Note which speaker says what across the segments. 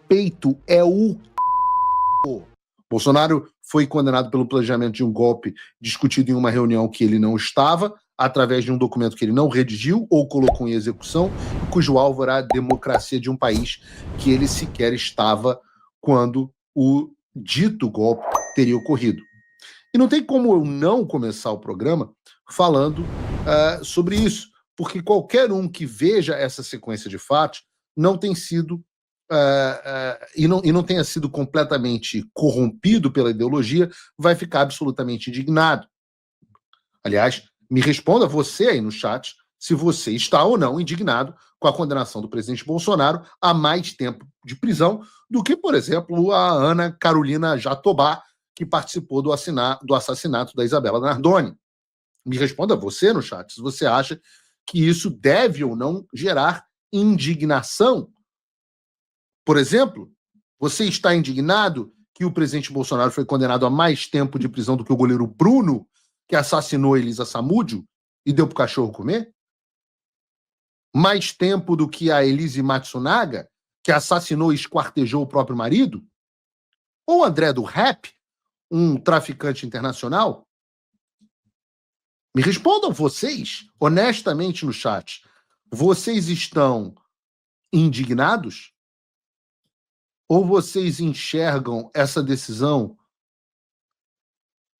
Speaker 1: respeito é o... Bolsonaro foi condenado pelo planejamento de um golpe discutido em uma reunião que ele não estava, através de um documento que ele não redigiu ou colocou em execução, cujo alvo era a democracia de um país que ele sequer estava quando o dito golpe teria ocorrido. E não tem como eu não começar o programa falando sobre isso, porque qualquer um que veja essa sequência de fatos não tem sido e não tenha sido completamente corrompido pela ideologia, vai ficar absolutamente indignado. Aliás, me responda você aí no chat se você está ou não indignado com a condenação do presidente Bolsonaro a mais tempo de prisão do que, por exemplo, a Ana Carolina Jatobá, que participou do assassinato da Isabela Nardoni. Me responda você no chat se você acha que isso deve ou não gerar indignação. Por exemplo, você está indignado que o presidente Bolsonaro foi condenado a mais tempo de prisão do que o goleiro Bruno, que assassinou Elisa Samúdio e deu para o cachorro comer? Mais tempo do que a Elise Matsunaga, que assassinou e esquartejou o próprio marido? Ou André do Rap, um traficante internacional? Me respondam vocês, honestamente, no chat. Vocês estão indignados? Ou vocês enxergam essa decisão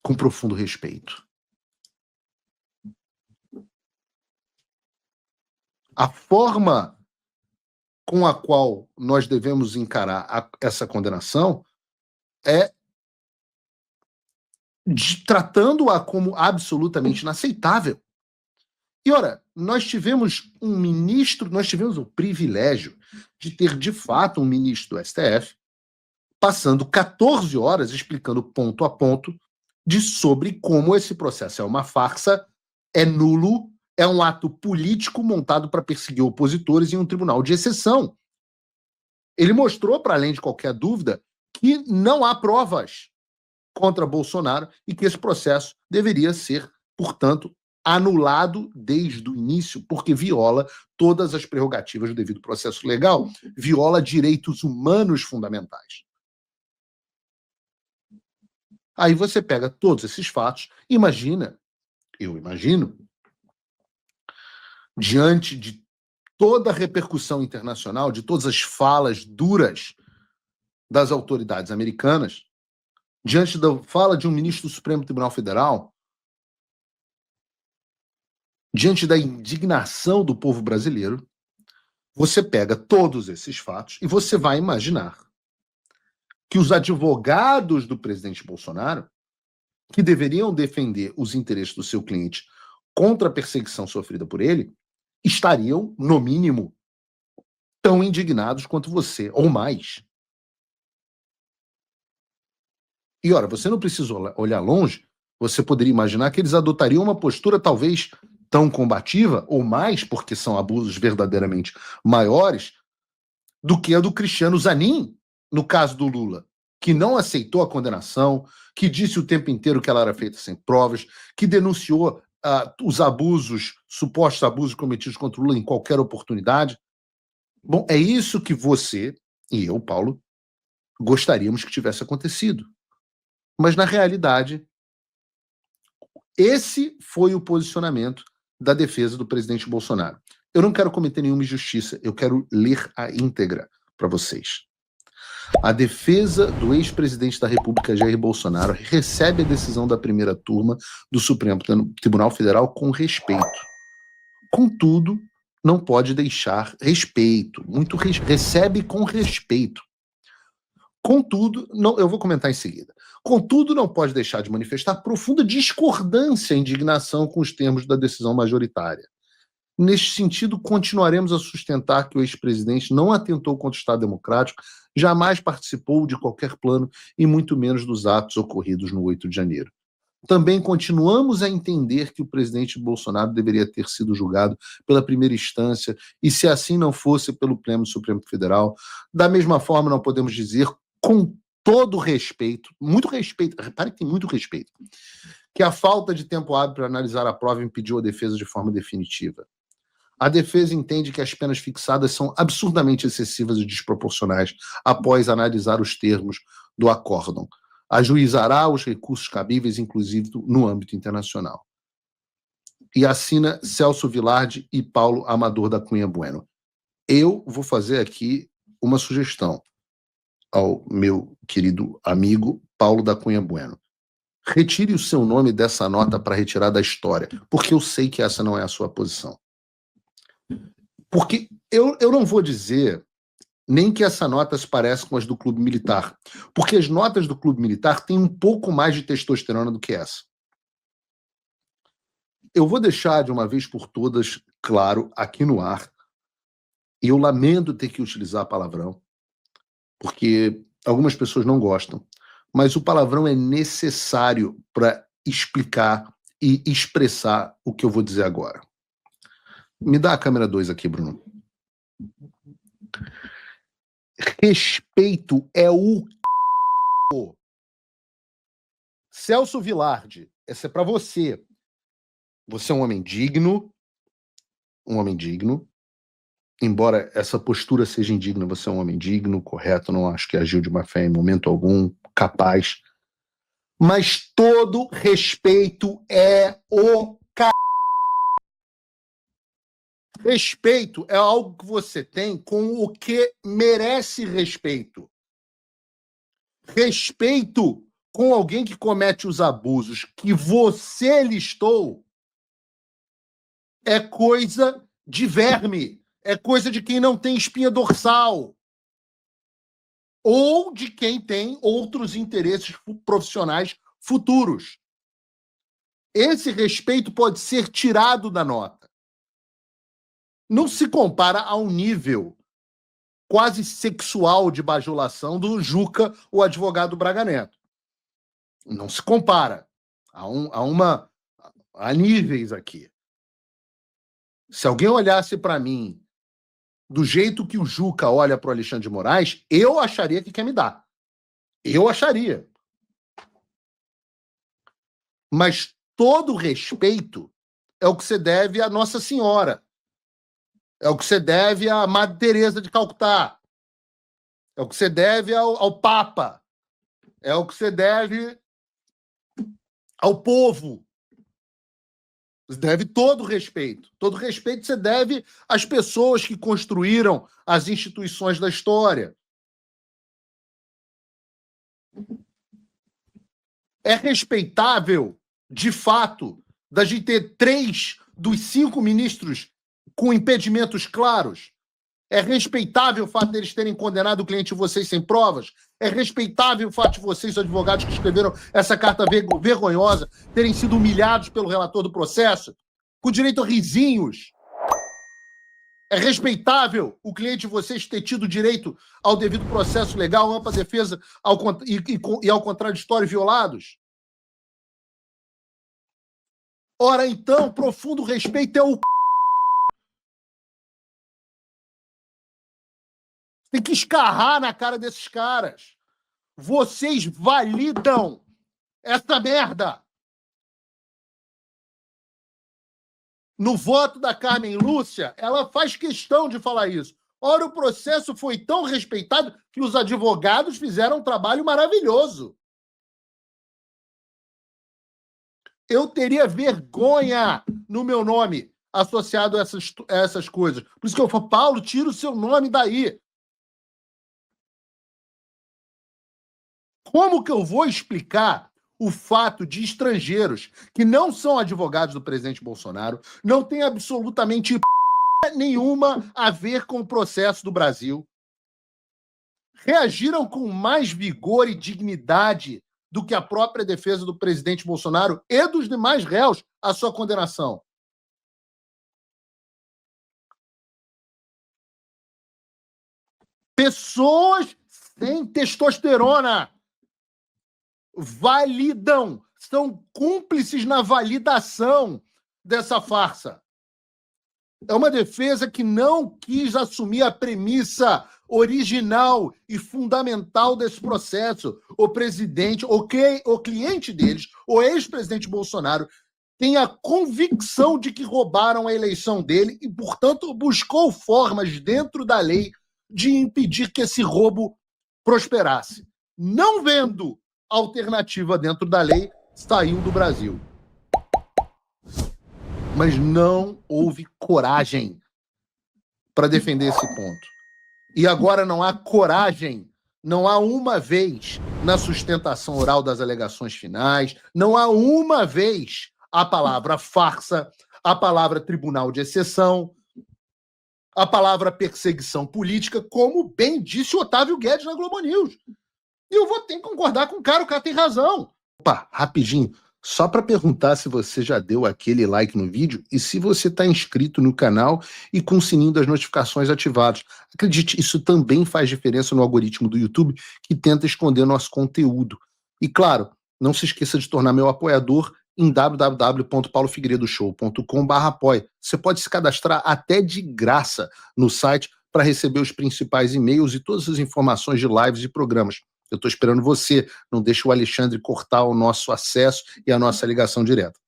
Speaker 1: com profundo respeito? A forma com a qual nós devemos encarar essa condenação é tratando-a como absolutamente inaceitável. E, ora, nós tivemos o privilégio de ter, de fato, um ministro do STF passando 14 horas explicando ponto a ponto sobre como esse processo é uma farsa, é nulo, é um ato político montado para perseguir opositores em um tribunal de exceção. Ele mostrou, para além de qualquer dúvida, que não há provas contra Bolsonaro e que esse processo deveria ser, portanto, anulado desde o início, porque viola todas as prerrogativas do devido processo legal, viola direitos humanos fundamentais. Aí você pega todos esses fatos, eu imagino, diante de toda a repercussão internacional, de todas as falas duras das autoridades americanas, diante da fala de um ministro do Supremo Tribunal Federal, diante da indignação do povo brasileiro, você pega todos esses fatos e você vai imaginar que os advogados do presidente Bolsonaro, que deveriam defender os interesses do seu cliente contra a perseguição sofrida por ele, estariam, no mínimo, tão indignados quanto você, ou mais. E, ora, você não precisa olhar longe, você poderia imaginar que eles adotariam uma postura talvez tão combativa, ou mais, porque são abusos verdadeiramente maiores, do que a do Cristiano Zanin, no caso do Lula, que não aceitou a condenação, que disse o tempo inteiro que ela era feita sem provas, que denunciou os supostos abusos cometidos contra o Lula em qualquer oportunidade. Bom, é isso que você e eu, Paulo, gostaríamos que tivesse acontecido. Mas, na realidade, esse foi o posicionamento da defesa do presidente Bolsonaro. Eu não quero cometer nenhuma injustiça, eu quero ler a íntegra para vocês. A defesa do ex-presidente da República, Jair Bolsonaro, recebe a decisão da primeira turma do Supremo Tribunal Federal com respeito. Contudo, não pode deixar recebe com respeito. Contudo, eu vou comentar em seguida. Contudo, não pode deixar de manifestar profunda discordância e indignação com os termos da decisão majoritária. Neste sentido, continuaremos a sustentar que o ex-presidente não atentou contra o Estado Democrático, jamais participou de qualquer plano e muito menos dos atos ocorridos no 8 de janeiro. Também continuamos a entender que o presidente Bolsonaro deveria ter sido julgado pela primeira instância e, se assim não fosse, pelo Pleno do Supremo Federal. Da mesma forma, não podemos dizer, com todo respeito, muito respeito, repare que tem muito respeito, que a falta de tempo hábil para analisar a prova impediu a defesa de forma definitiva. A defesa entende que as penas fixadas são absurdamente excessivas e desproporcionais após analisar os termos do acórdão. Ajuizará os recursos cabíveis, inclusive no âmbito internacional. E assina Celso Vilardi e Paulo Amador da Cunha Bueno. Eu vou fazer aqui uma sugestão ao meu querido amigo Paulo da Cunha Bueno. Retire o seu nome dessa nota para retirar da história, porque eu sei que essa não é a sua posição. Porque eu não vou dizer nem que essa nota se parece com as do Clube Militar, porque as notas do Clube Militar têm um pouco mais de testosterona do que essa. Eu vou deixar de uma vez por todas claro aqui no ar, e eu lamento ter que utilizar palavrão, porque algumas pessoas não gostam, mas o palavrão é necessário para explicar e expressar o que eu vou dizer agora. Me dá a câmera 2 aqui, Bruno. Respeito é o Celso Vilardi, essa é para você. Você é um homem digno, embora essa postura seja indigna, você é um homem digno, correto, não acho que agiu de má fé em momento algum, capaz. Mas todo respeito é o Respeito é algo que você tem com o que merece respeito. Respeito com alguém que comete os abusos que você listou é coisa de verme, é coisa de quem não tem espinha dorsal ou de quem tem outros interesses profissionais futuros. Esse respeito pode ser tirado da nota. Não se compara ao nível quase sexual de bajulação do Juca, o advogado Braga Neto. Não se compara. Há níveis aqui. Se alguém olhasse para mim do jeito que o Juca olha para o Alexandre de Moraes, eu acharia que quer me dar. Eu acharia. Mas todo respeito é o que você deve à Nossa Senhora. É o que você deve à Madre Teresa de Calcutá. É o que você deve ao Papa. É o que você deve ao povo. Você deve todo respeito. Todo respeito você deve às pessoas que construíram as instituições da história. É respeitável, de fato, da gente ter 3 dos 5 ministros com impedimentos claros? É respeitável o fato deles terem condenado o cliente de vocês sem provas? É respeitável o fato de vocês, advogados que escreveram essa carta vergonhosa, terem sido humilhados pelo relator do processo, com direito a risinhos? É respeitável o cliente de vocês ter tido direito ao devido processo legal, ampla defesa e ao contraditório violados? Ora, então, profundo respeito é o tem que escarrar na cara desses caras. Vocês validam essa merda. No voto da Carmen Lúcia, ela faz questão de falar isso. Ora, o processo foi tão respeitado que os advogados fizeram um trabalho maravilhoso. Eu teria vergonha no meu nome associado a essas coisas. Por isso que eu falo, Paulo, tira o seu nome daí. Como que eu vou explicar o fato de estrangeiros que não são advogados do presidente Bolsonaro, não têm absolutamente nenhuma a ver com o processo do Brasil, reagiram com mais vigor e dignidade do que a própria defesa do presidente Bolsonaro e dos demais réus à sua condenação? Pessoas sem testosterona validam, são cúmplices na validação dessa farsa. É uma defesa que não quis assumir a premissa original e fundamental desse processo. O presidente, o cliente deles, o ex-presidente Bolsonaro, tem a convicção de que roubaram a eleição dele e, portanto, buscou formas dentro da lei de impedir que esse roubo prosperasse. Não vendo alternativa dentro da lei, saiu do Brasil. Mas não houve coragem para defender esse ponto. E agora não há coragem, não há uma vez na sustentação oral das alegações finais, não há uma vez a palavra farsa, a palavra tribunal de exceção, a palavra perseguição política, como bem disse o Otávio Guedes na Globo News. E eu vou ter que concordar com o cara tem razão. Opa, rapidinho, só para perguntar se você já deu aquele like no vídeo e se você está inscrito no canal e com o sininho das notificações ativados. Acredite, isso também faz diferença no algoritmo do YouTube, que tenta esconder nosso conteúdo. E claro, não se esqueça de tornar meu apoiador em www.paulofigueiredoshow.com/apoia. Você pode se cadastrar até de graça no site para receber os principais e-mails e todas as informações de lives e programas. Eu estou esperando você. Não deixe o Alexandre cortar o nosso acesso e a nossa ligação direta.